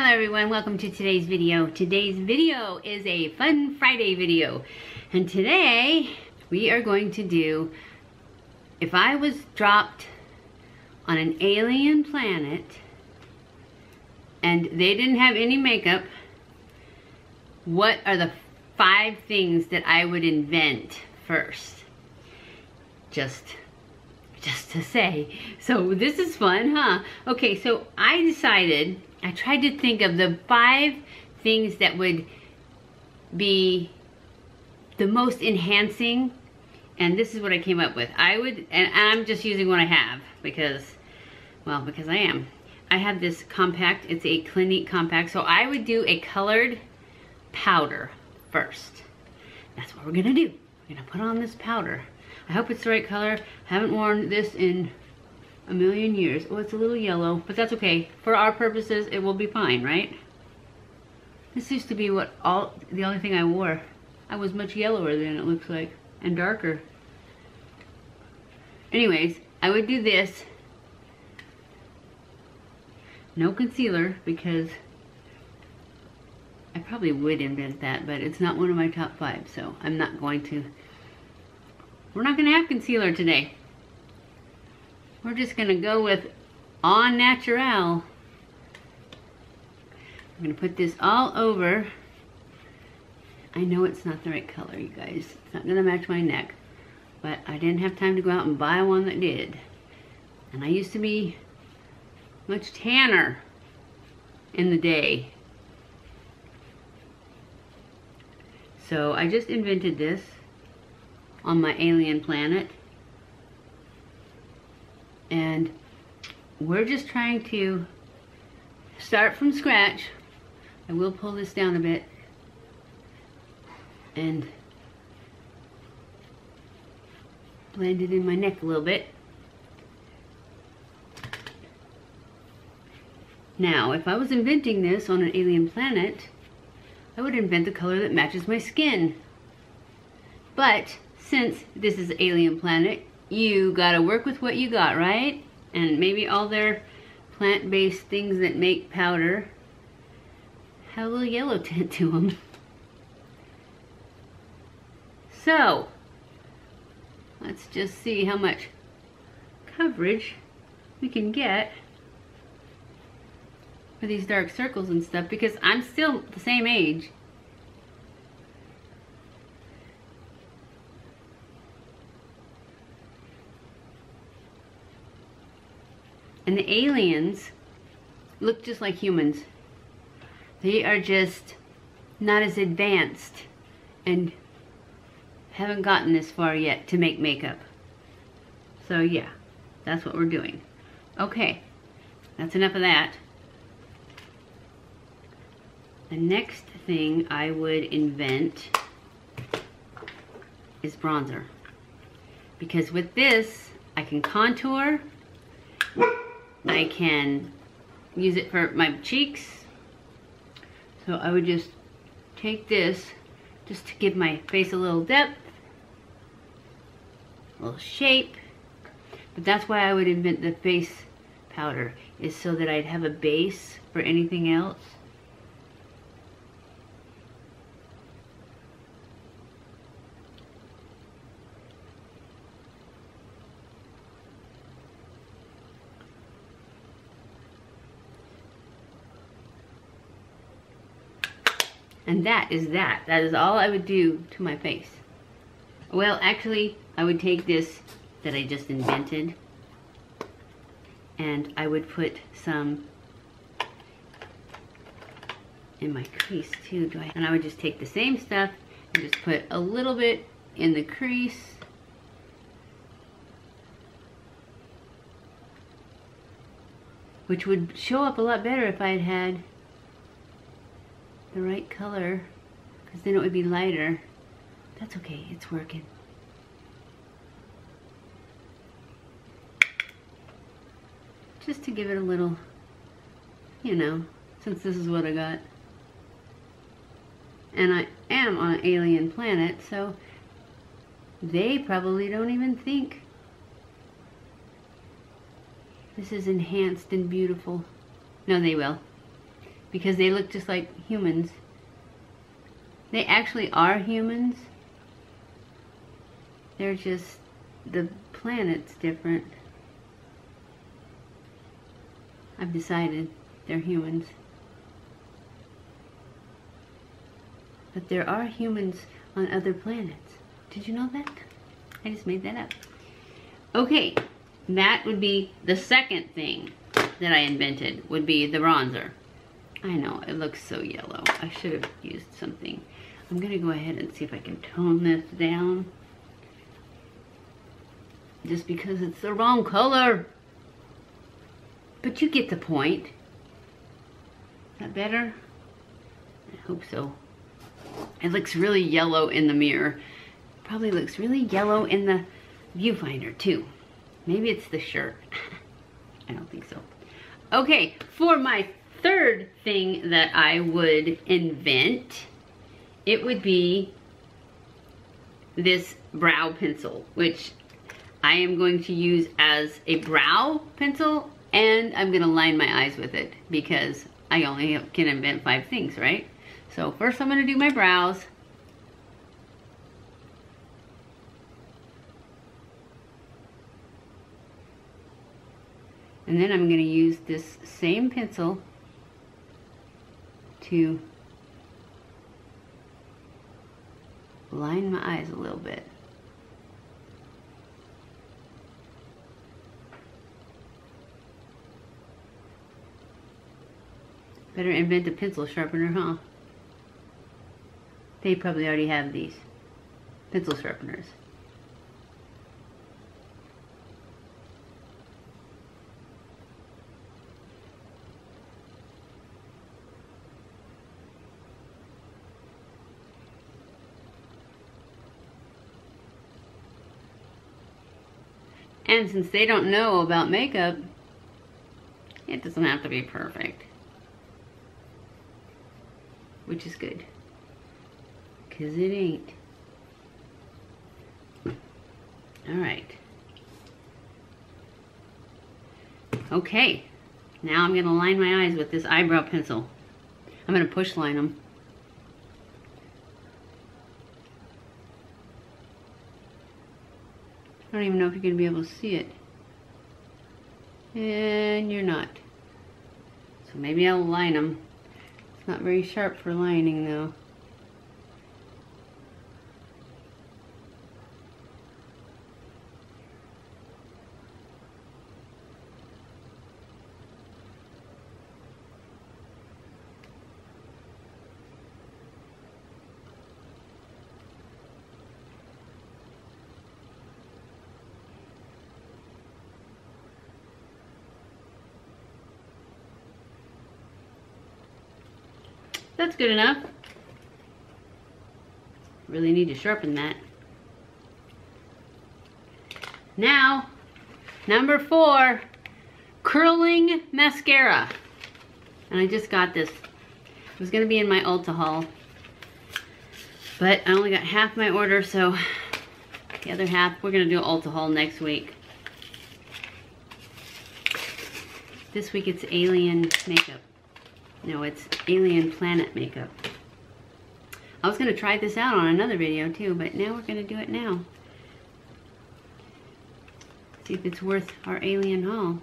Hello everyone, welcome to today's video. Today's video is a Fun Friday video. And today we are going to do, if I was dropped on an alien planet and they didn't have any makeup, what are the 5 things that I would invent first? Just to say. So this is fun, huh? Okay, so I tried to think of the 5 things that would be the most enhancing, and this is what I came up with. And I'm just using what I have because I am. I have this compact, it's a Clinique compact, so I would do a colored powder first. That's what we're gonna do. We're gonna put on this powder. I hope it's the right color. I haven't worn this in a million years. Oh, it's a little yellow, but that's okay. For our purposes, it will be fine, right? This used to be the only thing I wore. I was much yellower than it looks like, and darker. Anyways, I would do this. No concealer, because I probably would invent that, but it's not one of my top 5, so I'm not going to. We're not gonna have concealer today. We're just gonna go with au naturel. I'm gonna put this all over. I know it's not the right color, you guys. It's not gonna match my neck, but I didn't have time to go out and buy one that did. And I used to be much tanner in the day. So I just invented this on my alien planet. And we're just trying to start from scratch. I will pull this down a bit and blend it in my neck a little bit. Now, if I was inventing this on an alien planet, I would invent the color that matches my skin. But since this is an alien planet, you gotta work with what you got, right? And maybe all their plant-based things that make powder have a little yellow tint to them. So, let's just see how much coverage we can get for these dark circles and stuff, because I'm still the same age. And the aliens look just like humans. They are just not as advanced and haven't gotten this far yet to make makeup. So yeah, that's what we're doing. Okay, that's enough of that. The next thing I would invent is bronzer. Because with this, I can contour, I can use it for my cheeks. So I would just take this just to give my face a little depth, a little shape. But that's why I would invent the face powder, is so that I'd have a base for anything else. And that is that. That is all I would do to my face. Well, actually, I would take this that I just invented, and I would put some in my crease too. And I would just take the same stuff and just put a little bit in the crease. Which would show up a lot better if I had had the right color, because then it would be lighter. That's okay, it's working. Just to give it a little, you know, since this is what I got. And I am on an alien planet, so they probably don't even think this is enhanced and beautiful. No, they will. because they look just like humans. They actually are humans. They're just, the planet's different. I've decided they're humans. But there are humans on other planets. Did you know that? I just made that up. Okay, that would be the second thing that I invented, would be the bronzer. I know, it looks so yellow. I should have used something. I'm gonna go ahead and see if I can tone this down. Just because it's the wrong color. But you get the point. Is that better? I hope so. It looks really yellow in the mirror. Probably looks really yellow in the viewfinder too. Maybe it's the shirt. I don't think so. Okay, for my third thing that I would invent, it would be this brow pencil, which I am going to use as a brow pencil, and I'm gonna line my eyes with it because I only can invent 5 things, right? So first I'm gonna do my brows. And then I'm gonna use this same pencil to line my eyes a little bit. Better invent a pencil sharpener, huh? They probably already have these pencil sharpeners. And since they don't know about makeup, it doesn't have to be perfect. Which is good, because it ain't. All right. Okay, now I'm gonna line my eyes with this eyebrow pencil. I'm gonna push line them. I don't even know if you're gonna be able to see it. And you're not. So maybe I'll line them. It's not very sharp for lining though. That's good enough. Really need to sharpen that. Now, number 4, curling mascara. And I just got this. It was gonna be in my Ulta haul, but I only got half my order, so the other half, we're gonna do an Ulta haul next week. This week it's alien makeup. No, it's alien planet makeup. I was gonna try this out on another video too, but now we're gonna do it now. See if it's worth our alien haul.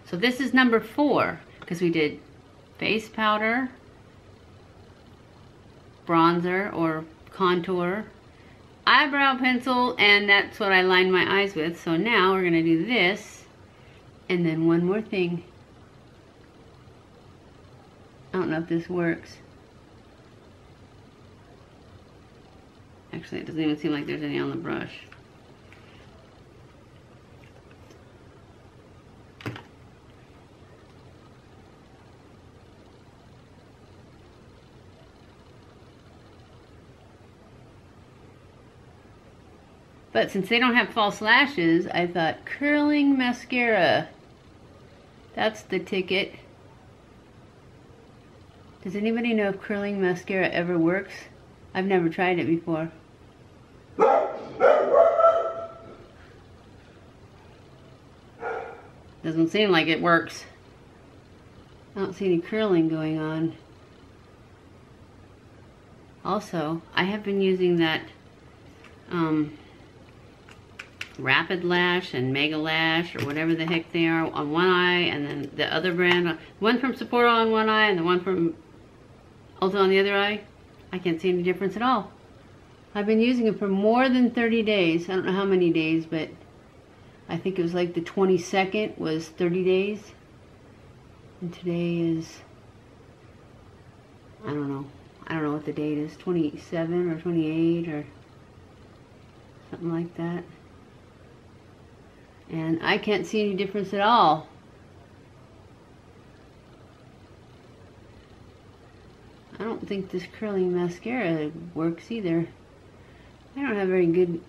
So this is number 4, because we did face powder, bronzer or contour, eyebrow pencil, and that's what I lined my eyes with. So now we're gonna do this. And then one more thing. I don't know if this works. Actually, it doesn't even seem like there's any on the brush. But since they don't have false lashes, I thought curling mascara. That's the ticket. Does anybody know if curling mascara ever works? I've never tried it before. Doesn't seem like it works. I don't see any curling going on. Also, I have been using that Rapid Lash and Mega Lash or whatever the heck they are on one eye, and then the other brand, one from Sephora on one eye and the one from Ulta on the other eye. I can't see any difference at all. I've been using it for more than 30 days. I don't know how many days, but I think it was like the 22nd was 30 days. And today is, I don't know what the date is, 27 or 28 or something like that. And I can't see any difference at all. I don't think this curling mascara works either. I don't have very good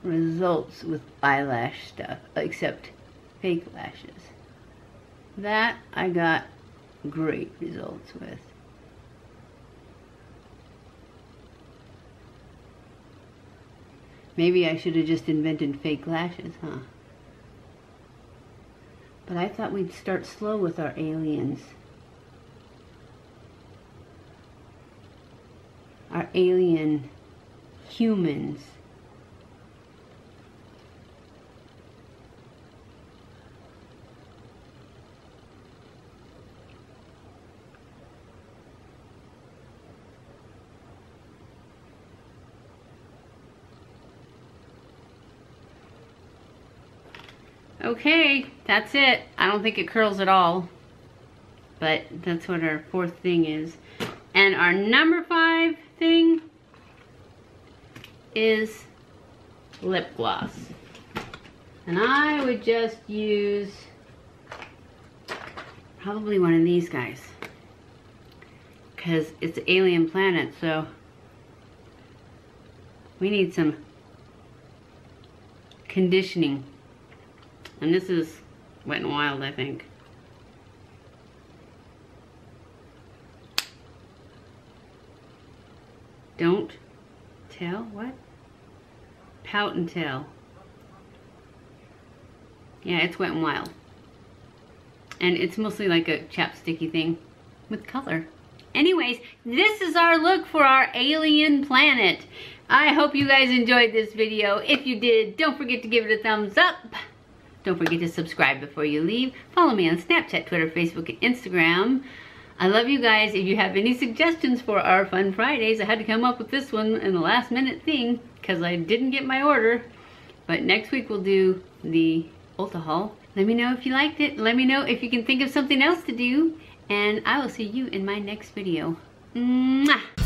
results with eyelash stuff, except fake lashes. That I got great results with. Maybe I should have just invented fake lashes, huh? But I thought we'd start slow with our aliens. Our alien humans. Okay, that's it. I don't think it curls at all, but that's what our fourth thing is. And our number 5 thing is lip gloss. And I would just use probably one of these guys, because it's Alien Planet, so we need some conditioning. And this is Wet n Wild, I think. Don't tell? What? Pout and Tell. Yeah, it's Wet n Wild. And it's mostly like a chapsticky thing with color. Anyways, this is our look for our alien planet. I hope you guys enjoyed this video. If you did, don't forget to give it a thumbs up. Don't forget to subscribe before you leave. Follow me on Snapchat, Twitter, Facebook, and Instagram. I love you guys. If you have any suggestions for our Fun Fridays, I had to come up with this one in the last minute thing because I didn't get my order. But next week we'll do the Ulta haul. Let me know if you liked it. Let me know if you can think of something else to do. And I will see you in my next video. Mwah!